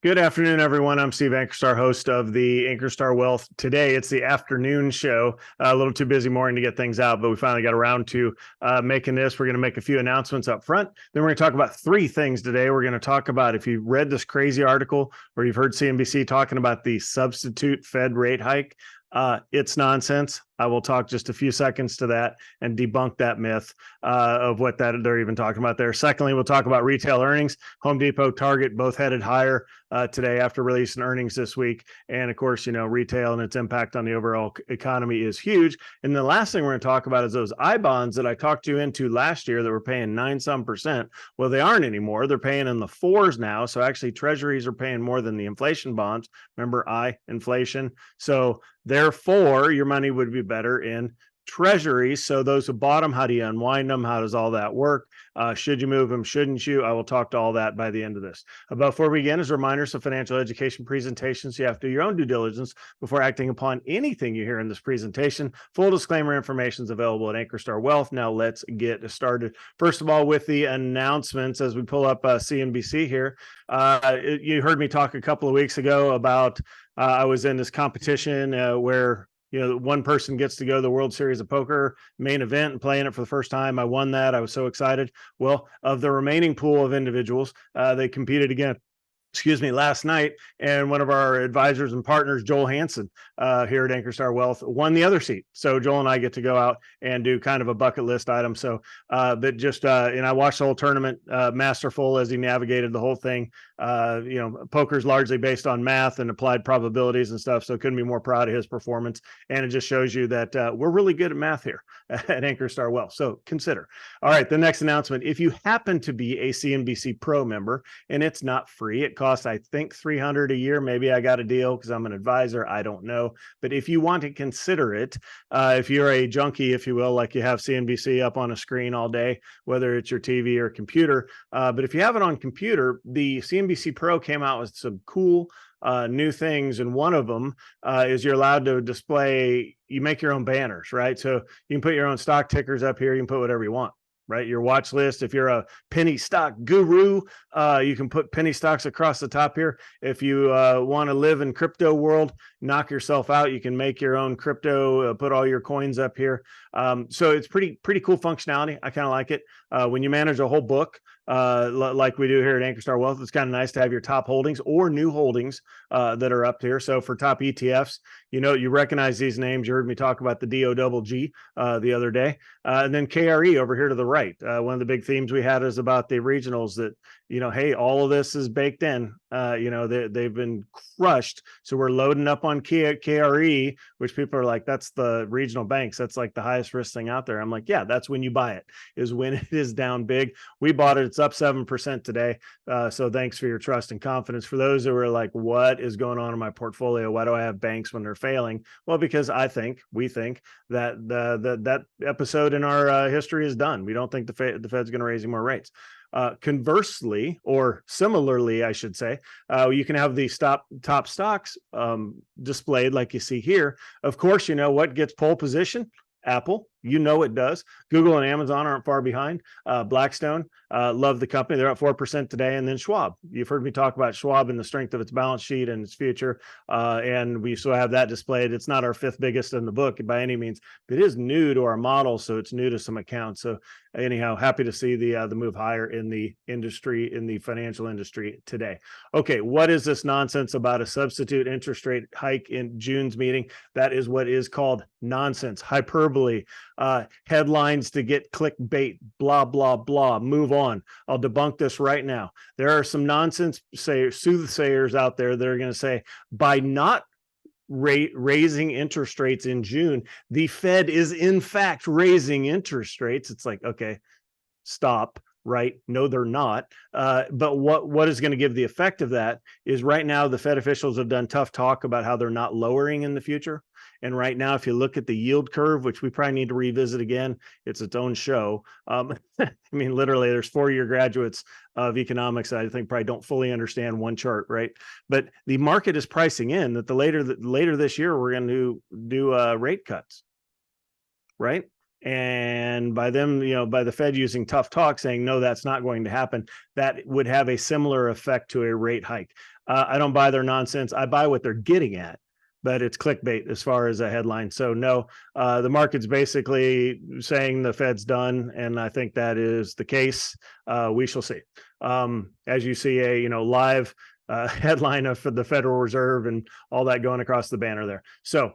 Good afternoon, everyone. I'm Steve Ankerstar, host of the Ankerstar Wealth. Today, it's the afternoon show. A little too busy morning to get things out, but we finally got around to making this. We're going to make a few announcements up front. Then we're going to talk about three things today. We're going to talk about, if you read this crazy article or you've heard CNBC talking about the substitute Fed rate hike, it's nonsense. I will talk just a few seconds to that and debunk that myth of what that they're even talking about there. Secondly, we'll talk about retail earnings. Home Depot, Target, both headed higher today after releasing earnings this week. And of course, you know, retail and its impact on the overall economy is huge. And the last thing we're going to talk about is those I bonds that I talked you into last year that were paying 9% Well, they aren't anymore. They're paying in the fours now. So actually, treasuries are paying more than the inflation bonds. Remember, inflation. So therefore, your money would be better in treasuries. So those who bought them, how do you unwind them? How does all that work? Should you move them? Shouldn't you? I will talk to all that by the end of this. Before we begin, as reminders of financial education presentations, you have to do your own due diligence before acting upon anything you hear in this presentation. Full disclaimer information is available at Ankerstar Wealth. Now let's get started. First of all, with the announcements, as we pull up CNBC here, you heard me talk a couple of weeks ago about I was in this competition where one person gets to go to the World Series of Poker main event and playing it for the first time. I won that. I was so excited. Well, of the remaining pool of individuals, they competed again. Last night, and one of our advisors and partners, Joel Hansen, here at Ankerstar Wealth, won the other seat. So Joel and I get to go out and do kind of a bucket list item. So, and I watched the whole tournament, masterful as he navigated the whole thing. Poker's largely based on math and applied probabilities and stuff. So couldn't be more proud of his performance. And it just shows you that we're really good at math here at Ankerstar Wealth. So consider. All right, the next announcement. If you happen to be a CNBC Pro member, and it's not free, it costs, I think, $300 a year. Maybe I got a deal because I'm an advisor. I don't know. But if you want to consider it, if you're a junkie, if you will, like you have CNBC up on a screen all day, whether it's your TV or computer, but if you have it on computer, the CNBC Pro came out with some cool new things. And one of them is you're allowed to display, you make your own banners, right? So you can put your own stock tickers up here. You can put whatever you want. Right, your watch list. If you're a penny stock guru, you can put penny stocks across the top here. If you want to live in crypto world, knock yourself out. You can make your own crypto, put all your coins up here. So it's pretty cool functionality. I kind of like it. When you manage a whole book, like we do here at Ankerstar Wealth, it's kind of nice to have your top holdings or new holdings that are up here. So for top ETFs, you recognize these names. You heard me talk about the DOGG the other day. And then KRE over here to the right. One of the big themes we had is about the regionals that, hey, all of this is baked in. They've been crushed. So we're loading up on KRE, which people are like, that's the regional banks. That's like the highest risk thing out there. I'm like, yeah, that's when you buy it, is when it is down big. We bought it. It's up 7% today. So thanks for your trust and confidence. For those who are like, what is going on in my portfolio? Why do I have banks when they're failing? Well, because we think that that episode in our history is done. We don't think the Fed's going to raise any more rates. Conversely, or similarly, I should say, you can have the top stocks displayed like you see here. Of course, what gets pole position? Apple, it does. Google and Amazon aren't far behind. Blackstone, love the company. They're up 4% today. And then Schwab. You've heard me talk about Schwab and the strength of its balance sheet and its future. And we still have that displayed. It's not our fifth biggest in the book by any means. It is new to our model, so it's new to some accounts. So anyhow, happy to see the move higher in the industry, in the financial industry today. Okay, what is this nonsense about a substitute interest rate hike in June's meeting? That is what is called nonsense, hyperbole, headlines to get clickbait, blah, blah, blah. Move on. I'll debunk this right now. There are some nonsense soothsayers out there that are going to say, by not raising interest rates in June, the Fed is in fact raising interest rates. It's like, okay, stop. Right? No, they're not. But what is going to give the effect of that is right now the Fed officials have done tough talk about how they're not lowering in the future. And right now, if you look at the yield curve, which we probably need to revisit again, it's its own show. I mean, literally, there's 4-year graduates of economics that I think probably don't fully understand one chart, right? But the market is pricing in that later this year we're going to do rate cuts, right? And by them, by the Fed using tough talk saying, no, that's not going to happen, that would have a similar effect to a rate hike. I don't buy their nonsense. I buy what they're getting at, but it's clickbait as far as a headline. So no, the market's basically saying the Fed's done. And I think that is the case. We shall see. As you see a, live headline of the Federal Reserve and all that going across the banner there. So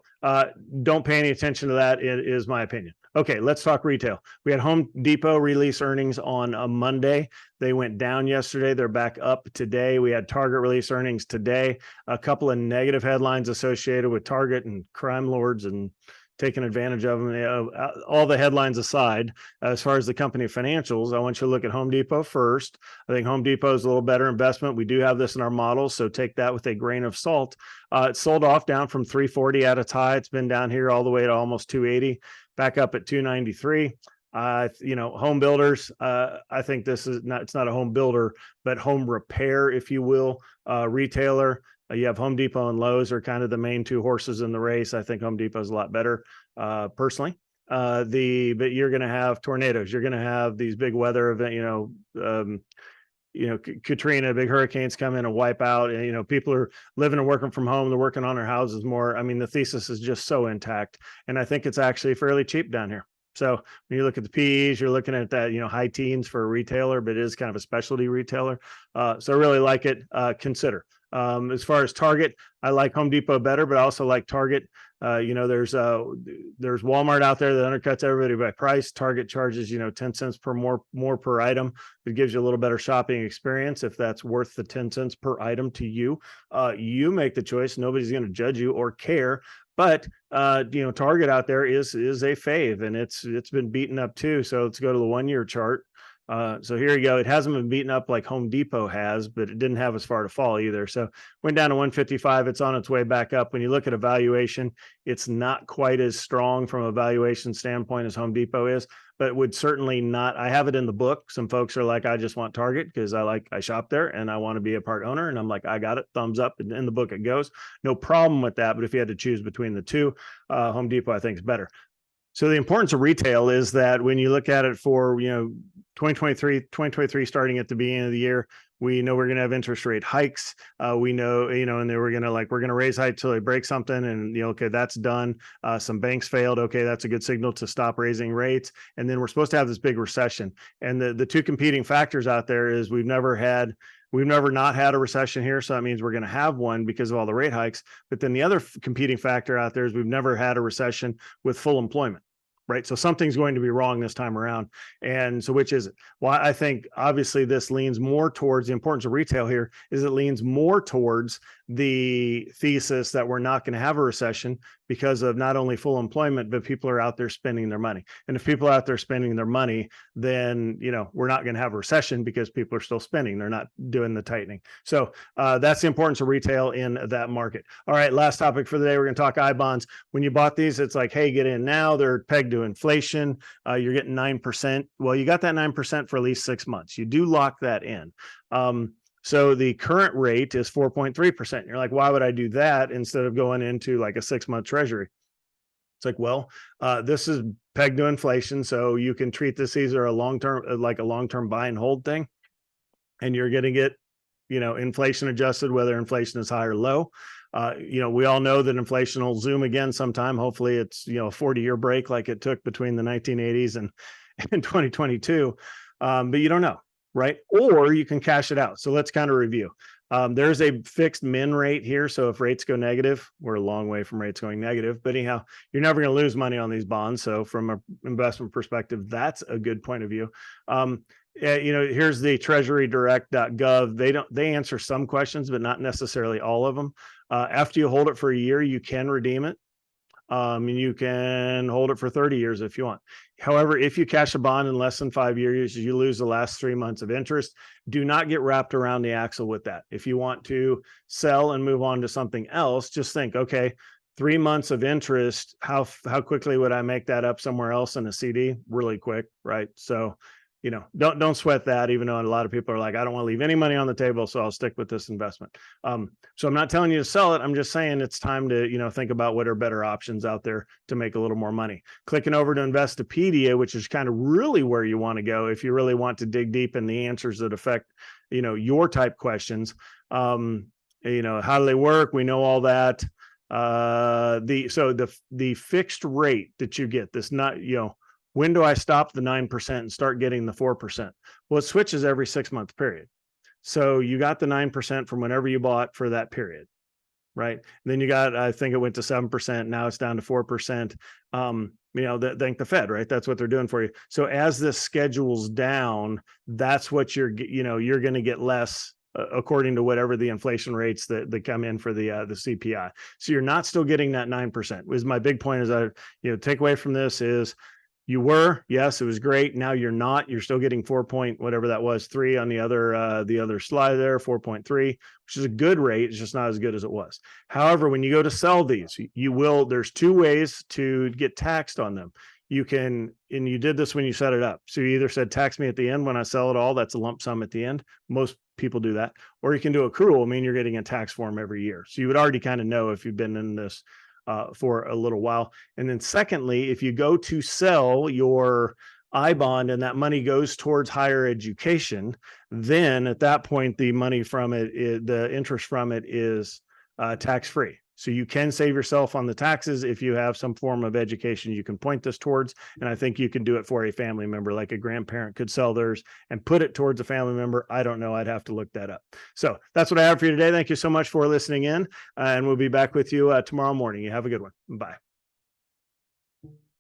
don't pay any attention to that. It is my opinion. Okay, let's talk retail. We had Home Depot release earnings on a Monday. They went down yesterday. They're back up today. We had Target release earnings today. A couple of negative headlines associated with Target and crime lords and taking advantage of them. All the headlines aside, as far as the company financials, I want you to look at Home Depot first. I think Home Depot is a little better investment. We do have this in our model, so take that with a grain of salt. It sold off down from 340 at its high. It's been down here all the way to almost 280, back up at 293. Home builders, I think this is not, it's not a home builder, but home repair, if you will, retailer. You have Home Depot and Lowe's are kind of the main two horses in the race. I think Home Depot is a lot better, personally. But you're going to have tornadoes. You're going to have these big weather event, Katrina, big hurricanes come in and wipe out. And, people are living and working from home. They're working on their houses more. I mean, the thesis is just so intact. And I think it's actually fairly cheap down here. So when you look at the PEs, you're looking at that, high teens for a retailer, but it is kind of a specialty retailer. So I really like it. Consider. As far as Target, I like Home Depot better, but I also like Target. There's Walmart out there that undercuts everybody by price. Target charges, 10 cents per more per item. It gives you a little better shopping experience. If that's worth the 10 cents per item to you, you make the choice. Nobody's going to judge you or care. But Target out there is a fave, and it's been beaten up too. So let's go to the 1-year chart. So here you go. It hasn't been beaten up like Home Depot has, but it didn't have as far to fall either. So went down to 155. It's on its way back up. When you look at a valuation, it's not quite as strong from a valuation standpoint as Home Depot is, but would certainly not. I have it in the book. Some folks are like, I just want Target because I shop there and I want to be a part owner. And I'm like, I got it. Thumbs up. And in the book it goes. No problem with that. But if you had to choose between the two, Home Depot, I think, is better. So the importance of retail is that when you look at it for, 2023 starting at the beginning of the year, we know we're going to have interest rate hikes. We know, and then we're going to raise hikes till they break something. And, okay, that's done. Some banks failed. Okay, that's a good signal to stop raising rates. And then we're supposed to have this big recession. And the two competing factors out there is we've never not had a recession here. So that means we're going to have one because of all the rate hikes. But then the other competing factor out there is we've never had a recession with full employment. Right. So something's going to be wrong this time around. And so which is it? Well, I think obviously this leans more towards the importance of retail here is it leans more towards the thesis that we're not going to have a recession because of not only full employment, but people are out there spending their money. And if people are out there spending their money, then, we're not going to have a recession because people are still spending. They're not doing the tightening. So that's the importance of retail in that market. All right. Last topic for the day. We're going to talk I-bonds. When you bought these, it's like, hey, get in now. They're pegged to inflation. You're getting 9%. Well, you got that 9% for at least 6 months. You do lock that in. So the current rate is 4.3%. You're like, why would I do that instead of going into like a 6-month treasury? It's like, well, this is pegged to inflation. So you can treat this either a long-term buy and hold thing. And you're going to get, inflation adjusted, whether inflation is high or low. We all know that inflation will zoom again sometime. Hopefully it's, a 40-year break like it took between the 1980s and 2022. But you don't know. Right? Or you can cash it out. So let's kind of review. There's a fixed min rate here. So if rates go negative, we're a long way from rates going negative, but anyhow, you're never going to lose money on these bonds. So from an investment perspective, that's a good point of view. Here's the treasurydirect.gov. They answer some questions, but not necessarily all of them. After you hold it for a year, you can redeem it. And you can hold it for 30 years if you want. However, if you cash a bond in less than 5 years, you lose the last 3 months of interest. Do not get wrapped around the axle with that. If you want to sell and move on to something else, just think, okay, 3 months of interest, how quickly would I make that up somewhere else in a CD? Really quick, right? So don't sweat that, even though a lot of people are like, I don't want to leave any money on the table, so I'll stick with this investment. So I'm not telling you to sell it. I'm just saying it's time to, think about what are better options out there to make a little more money. Clicking over to Investopedia, which is kind of really where you want to go if you really want to dig deep in the answers that affect, your type questions. How do they work? We know all that. The fixed rate that you get, this not, when do I stop the 9% and start getting the 4%? Well, it switches every 6-month period. So you got the 9% from whenever you bought for that period, right? And then you got, I think it went to 7%. Now it's down to 4%. Thank the Fed, right? That's what they're doing for you. So as this schedules down, that's what you're going to get less according to whatever the inflation rates that come in for the CPI. So you're not still getting that 9%. Was my big point is take away from this is, yes, it was great. Now you're not. You're still getting 4 point whatever that was, 3 on the other slide there, 4.3, which is a good rate. It's just not as good as it was. However, when you go to sell these, there's 2 ways to get taxed on them. You can, and you did this when you set it up. So you either said tax me at the end when I sell it all. That's a lump sum at the end. Most people do that. Or you can do accrual. I mean, you're getting a tax form every year. So you would already kind of know if you've been in this for a little while. And then secondly, if you go to sell your I-bond and that money goes towards higher education, then at that point, the money from it, the interest from it is tax-free. So you can save yourself on the taxes if you have some form of education you can point this towards. And I think you can do it for a family member, like a grandparent could sell theirs and put it towards a family member. I don't know. I'd have to look that up. So that's what I have for you today. Thank you so much for listening in. And we'll be back with you tomorrow morning. You have a good one. Bye.